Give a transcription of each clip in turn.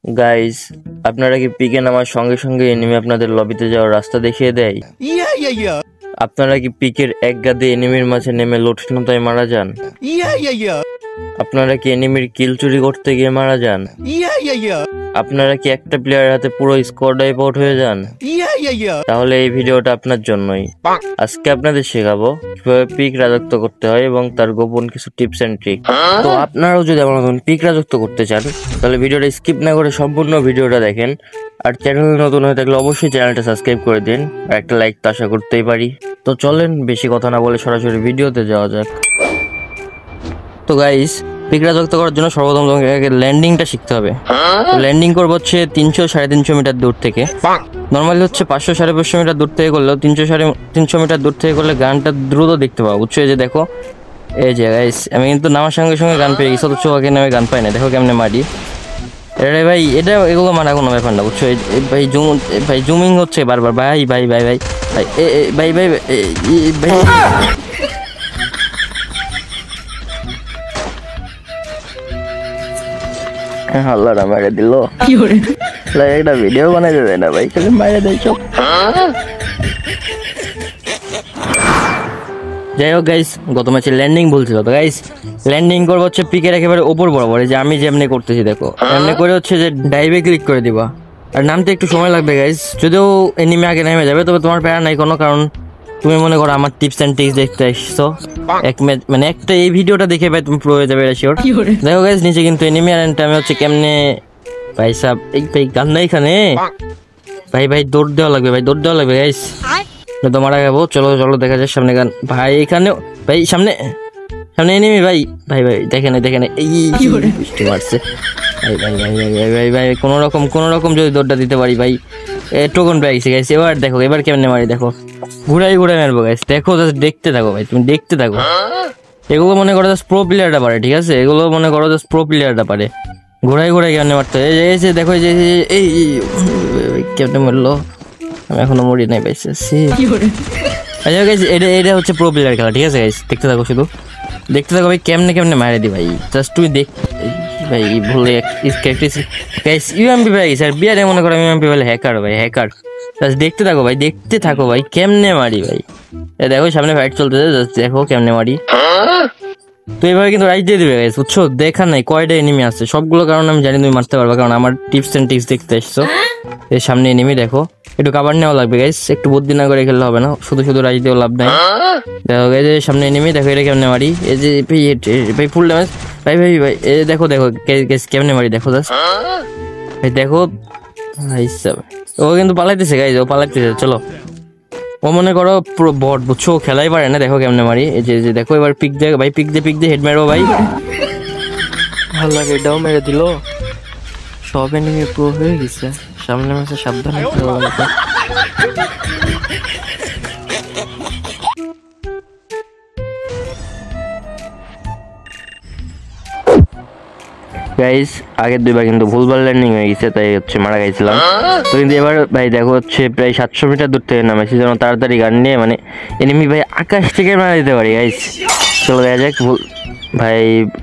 Guys, আপনারা কি পিকে নামার সঙ্গে সঙ্গে এনিমি আপনাদের লবিতে যাওয়ার রাস্তা দেখিয়ে দেয়? আপনারা কি পিকের এক গাদে এনিমির মাঝে নেমে লোটনতায় মারা যান? আপনারা কি এনিমির কিল চুরি করতে গিয়ে মারা যান? আপনারা কি একটা প্লেয়ারের হাতে পুরো স্কোয়াড ওয়াইপ আউট হয়ে যান? তাহলে এই ভিডিওটা আপনার জন্যই। আজকে আপনাদের শেখাবো কিভাবে পিক রাজত্ব করতে হয় এবং তার গোপন কিছু টিপস এন্ড ট্রিক। তো আপনারাও যদি আমার মতন পিক রাজত্ব করতে চান তাহলে ভিডিওটা স্কিপ না করে সম্পূর্ণ ভিডিওটা দেখেন। আর চ্যানেলে নতুন হয়ে থাকলে অবশ্যই চ্যানেলটা সাবস্ক্রাইব করে দিন, আর একটা লাইক তো আশা করতেই পারি। তো চলেন বেশি কথা না বলে সরাসরি ভিডিওতে যাওয়া যাক। তো গাইস, পিক রাজত্ব করার জন্য সর্বপ্রথম তোমাকে ল্যান্ডিংটা শিখতে হবে। ল্যান্ডিং করবো হচ্ছে 300-350 মিটার দূর থেকে। নর্মালি হচ্ছে 500-550 মিটার দূর থেকে করলেও 300-350 মিটার দূর থেকে করলে গানটা দ্রুত দেখতে পাবো, বুঝছো? এই যে দেখো, এই যে গাইস, আমি কিন্তু নামার সঙ্গে সঙ্গে গান পেয়ে গেছি, অথচ ওকে নামে গান পাই না। দেখো কেমনে মারি। আরে ভাই, এটা এগুলো মারা কোনো ব্যাপার না, বুঝছো? ভাই জুমিং হচ্ছে বারবার। ভাই ভাই ভাই ভাই ভাই ভাই ভাই ভাই আল্লাহরা মারে দিল। একটা ভিডিও বানাইতে দেয় না ভাই, খালি মারে দেয় সব। যাই হোক গাইস, গত ম্যাচে ল্যান্ডিং বলছিল। তো গাইস, ল্যান্ডিং করবো হচ্ছে পিকের একেবারে ওপর বরাবর, যে আমি যেমনি করতেছি দেখো, এমনি করে হচ্ছে যে ডাইভে ক্লিক করে দিবা। আর নামতে একটু সময় লাগবে গাইস, যদিও এনিমি আগে নেমে যাবে, তবে তোমার প্যারা নাই কোনো, কারণ তুমি মনে করো আমার টিপস এন্ড ট্রিক্স দেখতে আসছো। মানে একটা এই ভিডিওটা দেখে ভাই তুমি প্রো হয়ে যাবে, এটা শিওর। দেখো গাইস, নিচে কিন্তু এনিমি, আর আমি হচ্ছে কেমনে ভাই সাহেব এই ভাই গান নাই এখানে। ভাই ভাই দৌড় দেওয়া লাগবে, ভাই দৌড় দেওয়া লাগবে গাইস, তো মারা যাবো। চলো চলো দেখা যায় সামনে গান। ভাই এখানে ভাই সামনে এনিমি। ভাই ভাই ভাই দেখেন এই বৃষ্টি মারছে। ভাই ভাই ভাই ভাই ভাই ভাই কোনো রকম যদি দৌড়টা দিতে পারি ভাই। টোকন পেয়ে গেছে গাইস। এবার দেখো, এবার কেমনে মারি দেখো, ঘুরাই মারবো গাইস। দেখো দেখতে থাকো ভাই, তুমি দেখতে থাকো। এগুলো মনে করো জাস্ট প্রো প্লেয়ারটা পারে, ঠিক আছে? এগুলো মনে করো জাস্ট প্রো প্লেয়ারটা পারে ঘুরাই কেমনে মারতে হয়। এই যে দেখো, এই কেমনে মারলো, আমি এখনো মরি নাই পাইছি। আচ্ছা গাইস, এটা হচ্ছে প্রো প্লেয়ার খেলা, ঠিক আছে গাইস? দেখতে থাকো, শুধু দেখতে থাকো ভাই, কেমনে মারে দি ভাই। জাস্ট তুমি দেখ ভাই, ভুলে গাইস ইউএমপি পেয়ে গেছে। আর বিয়ারে মনে করো ইউএমপি বলে হ্যাকার ভাই, হ্যাকার। জাস্ট দেখতে থাকো ভাই, কেমনে মারি ভাই। দেখো সামনে ফাইট চলতেছে, জাস্ট দেখো কেমনে মারি। তো এইভাবে কিন্তু রাইট দিয়ে দিবে গাইস, বুঝছো? দেখা নাই কয়টা এনিমি আছে সবগুলো, কারণ আমি জানি তুমি মারতে পারবা, কারণ আমার টিপস এন্ড ট্রিক্স দেখতে এসছো। এর সামনে এনিমি দেখো, একটু কাভার নেওয়া লাগবে গাইস, একটু বুদ্ধি না করে খেললে হবে না, শুধু রাইট দিয়েও লাভ নাই। দেখো গাইস, সামনে এনিমি দেখো, এটা কেমনে মারি। এই যে ভাই ফুল ড্যামেজ। ভাই ভাই ভাই এই দেখো গাইস কেমনে মারি, দেখো জাস্ট ভাই, দেখো ভাই সব। ও কিন্তু পালাইতেছে গাইস, ও পালাইতেছে। চলো, ও মনে করো পুরো বট, বুঝছো? খেলাই পারে না। দেখো কেমনে মারি, এই যে দেখো, এবার পিক দে ভাই, পিক দে হেড মারো ভাই। ভালো লাগে, এটাও মেরে দিল। সব এনিমি প্রো হয়ে গেছে। সামনে মাসে সাবধানে গাইস, আগের দুইবার কিন্তু ভুলভাল ল্যান্ডিং হয়ে গেছে, তাই হচ্ছে মারা গেছিলাম। তো কিন্তু এবার ভাই দেখো হচ্ছে প্রায় 700 মিটার দূর থেকে নামেছি, যেন তাড়াতাড়ি গান নিয়ে মানে এনিমি ভাই আকাশ থেকে মারা দিতে পারি গাইস। চলো দেখা যাক। ভাই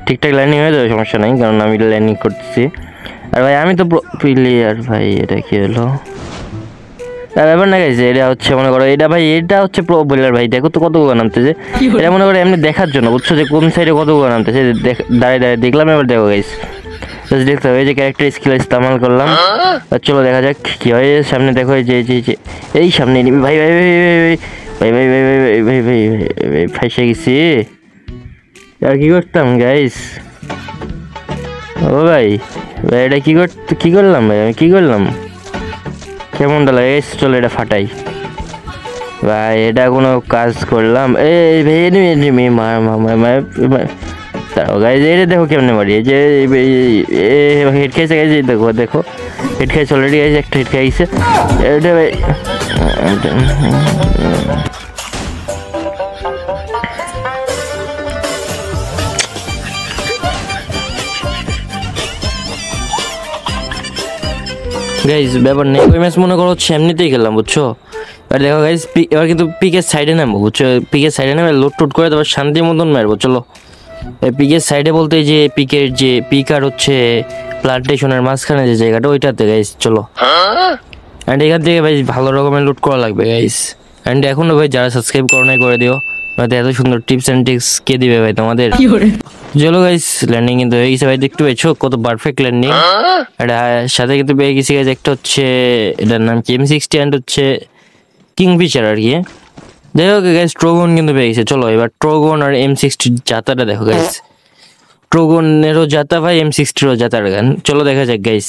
ঠিকঠাক ল্যান্ডিং হয়ে যাবে, সমস্যা নাই, কারণ আমি ল্যান্ডিং করতেছি। আর ভাই আমি তো প্লেয়ার ভাই, এটা কি হলো? ব্যাপার না গাইছে, এটা হচ্ছে মনে করো, এটা হচ্ছে প্রো প্লেয়ার ভাই। দেখো তো কতগুলো নামতেছে, এটা মনে করো এমনি দেখার জন্য, বুঝছো? যে কোন সাইডে কতগুলো নামতেছে, দাঁড়িয়ে দেখলাম। এবার দেখো গাইস, দেখতে হবে, এই যে ক্যারেক্টার স্কিল ইস্তেমাল করলাম। চলো দেখা যাক কি হয়। সামনে দেখো, এই যে এই সামনে নিবি। ভাই ভাই ভাই ভাই ভাই ভাই ভাই ভাই ভাই ভাই ফাইসে গেছি। আর কি করতাম গাইস? ও ভাই এটা কি করলাম ভাই, আমি কি করলাম? কেমনটা লাগে? চলো এটা ফাটাই ভাই, এটা কোনো কাজ করলাম? এই ভাই এনিমি গাইজ, এটা দেখো কেমনে মারি। এই যে হেড খাইছে গাইজ, দেখো হেড খাইছে অলরেডি গাইজ, একটা হেড খাইছে। এটা ভাই গাইজ, ব্যাপার নেই। ওই ম্যাচ মনে করো হচ্ছে এমনিতেই খেললাম, বুঝছো? আর দেখো গাইজ, এবার কিন্তু পিকের সাইডে নামবো, বুঝছো? পিকের সাইডে নামে লোড করে তারপর শান্তির মতন মারবো। চলো, পিকের সাইডে বলতে যে পিকের যে পিক আর হচ্ছে প্লান্টেশনের মাঝখানে যে জায়গাটা ওইটাতে গাইস চলো। এন্ড এখান থেকে ভাই ভালো রকমের লুট করা লাগবে গাইস। এন্ড এখনো ভাই যারা সাবস্ক্রাইব করো নাই করে দিও, নয়তো এত সুন্দর টিপস এন্ড ট্রিক্স কে দিবে ভাই তোমাদের। চলো গাইস ল্যান্ডিং কিন্তু হয়ে গেছে ভাই, দেখতে পেয়েছো কত পারফেক্ট ল্যান্ডিং। এটা সাথে কিন্তু পেয়ে গেছি গাইস একটা হচ্ছে এটার নাম কি M60 এন্ড হচ্ছে কিংফিশার আর কি। যাই হোক গাইস ট্রোগন কিন্তু পেয়ে গেছে। চলো এবার ট্রোগন আর M60 জাতাটা দেখো গাইস। ট্রোগনেরও জাতা ভাই, M60রও জাতার গান। চলো দেখা যাক গাইস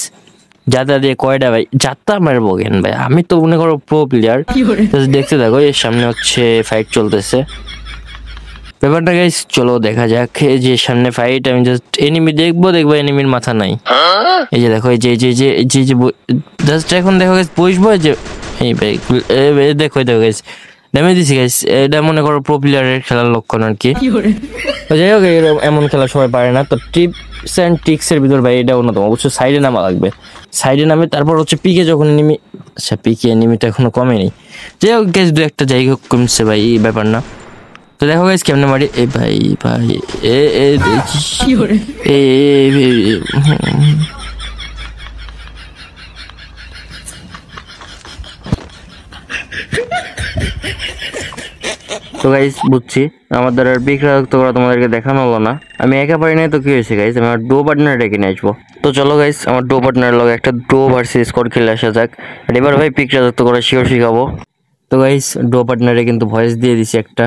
জাতা দিয়ে কয়টা ভাই জাতা মারবো কেন ভাই, আমি তো মনে করো প্রো প্লেয়ার। দেখতে থাকো, এর সামনে হচ্ছে ফাইট চলতেছে ব্যাপারটা গাইস। চলো দেখা যাক এই যে সামনে ফাইট। আমি জাস্ট এনিমি দেখবো এনিমির মাথা নাই। এই যে দেখো এই যে জাস্ট এখন দেখো গাইস বসবো যে এই ভাই দেখো গাইস ড্যামেজ দিছি গাইস। এটা মনে করো প্রো প্লেয়ারের খেলার লক্ষণ আর কি। যাই হোক এমন খেলা সবাই পারে না, তো টিপস এন্ড ট্রিক্স এর ভিতর ভাই এটা অন্যতম। অবশ্যই সাইডে নামা লাগবে, সাইডে নামে তারপর হচ্ছে পিকে যখন এনিমি, আচ্ছা পিকে এনিমিটা এখনো কমেনি। যাই হোক গাইস দু একটা জায়গা কমছে ভাই, এই ব্যাপার না। তো দেখো গাইস কেমনে মারি এই ভাই তো গাইস বুঝছি আমার দ্বারা পিক রাখতে করা তোমাদেরকে দেখানো হলো না। আমি একা পারি নাই তো কি হয়েছে গাইস, আমি আমার ডো পার্টনার ডেকে নিয়ে আসবো। তো চলো গাইস আমার ডো পার্টনার লগে একটা ডো ভার্সেস স্কোয়াড খেলে আসা যাক। আর এবার ভাই পিক রাখতে করা শিখাবো। তো গাইস ডো পার্টনারে কিন্তু ভয়েস দিয়ে দিছি একটা,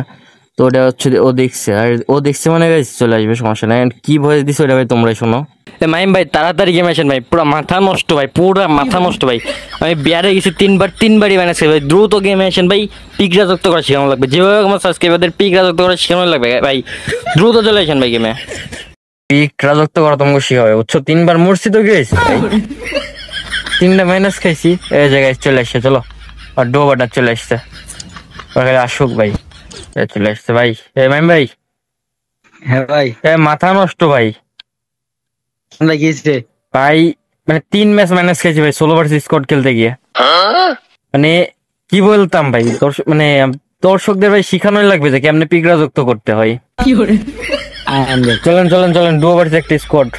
তো ওটা হচ্ছে ও দেখছে, আর ও দেখছে মানে গাইস চলে আসবে, সমস্যা নাই। কি ভয়েস দিছে ওটা ভাই তোমরাই শোনো। মাইম ভাই তাড়াতাড়ি গেম আসেন ভাই, পুরো মাথা নষ্ট ভাই, পুরো মাথা নষ্ট ভাই। আমি বিয়ারে গেছি তিনবারই বানাইছি ভাই, দ্রুত গেমে আসেন ভাই, পিক রাজত্ব করা শেখানো লাগবে। যেভাবে আমার সাবস্ক্রাইবারদের পিক রাজত্ব করা শেখানো লাগবে ভাই, দ্রুত চলে আসেন ভাই গেমে। পিক রাজত্ব করা তোমাকে শিখাবে বুঝছো। 3বার মরছি তো গেছি ভাই, 3টা মাইনাস খাইছি, এই জায়গায় চলে আসছে। চলো আর ডো বাটার চলে আসছে, আসুক ভাই, চলে আসছে ভাই। মাইম ভাই, হ্যাঁ ভাই, মাথা নষ্ট ভাই গিয়েছে ভাই, মানে 3 ম্যাচ মাইনাস খেয়েছি ভাই সোলো ভার্সেস স্কোয়াড খেলতে গিয়ে। মানে কি বলতাম ভাই, মানে দর্শকদের ভাই শিখানোই লাগবে যে কেমনে পিক রাজত্ব করতে হয়। চলেন ডুও ভার্সেস একটা স্কোয়াড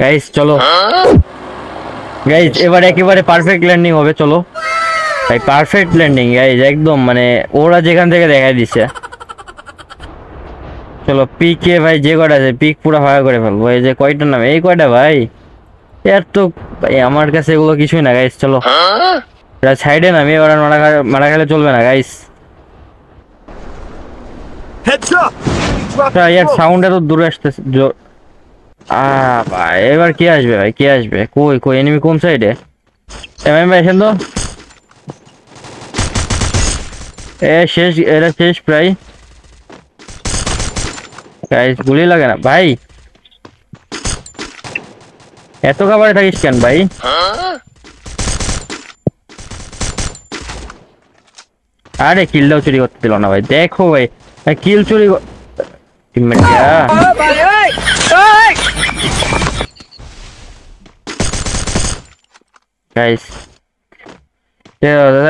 গাইস। চলো গাইস এবার একেবারে পারফেক্ট ল্যান্ডিং হবে। চলো ভাই পারফেক্ট ল্যান্ডিং গাইস একদম, মানে ওরা যেখান থেকে দেখাই দিছে। চলো পিকে ভাই যে কয়টা আছে পিক পুরো ফায়ার করে ফেলবো। এই যে কয়টা নামে এই কয়টা ভাই, এর তো ভাই আমার কাছে এগুলো কিছুই না গাইস। চলো সাইডে নামি, এবার মারা খেলে চলবে না গাইস। ইয়ার সাউন্ড এত দূরে আসতেছে। ভাই এবার কে আসবে ভাই, কে আসবে? কই এনিমি কোন সাইডে? ভাই এসেন তো, শেষ, এটা শেষ প্রায় গাইস। গুলি লাগে না ভাই, এত খাবারে থাকিস কেন ভাই? আরে কিলটাও চুরি করতে দিল না ভাই, দেখো ভাই কিল চুরি গাইস।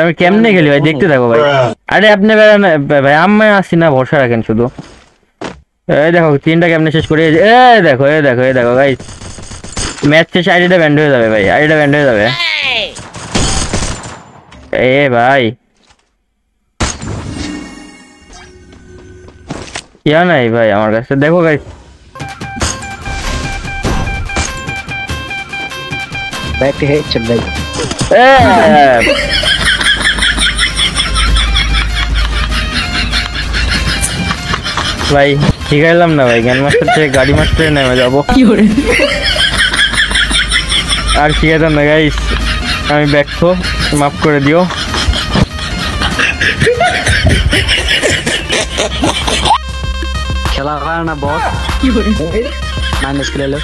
আমি কেমনে খেলি ভাই দেখতে থাকো ভাই। আরে আপনি ভাই আমি আসি না, ভরসা রাখেন শুধু। এই দেখো 3টা কেমনে শেষ করে, এই দেখো গাইস ম্যাচ শেষে আইডিটা ব্যান্ড হয়ে যাবে ভাই, আইডিটা ব্যান্ড হয়ে যাবে। ভাই ইয়া নাই ভাই আমার কাছে, দেখো গাইস बैक है चल भाई। ভাই শিখাইলাম না ভাই, জ্ঞান মাস্টার থেকে গাড়ি মাস্টারে নেমে যাবো আর শিখাইতাম না গাইস। আমি ব্যর্থ, মাফ করে দিও। খেলা হয় না বস, মাইনাস করে লো।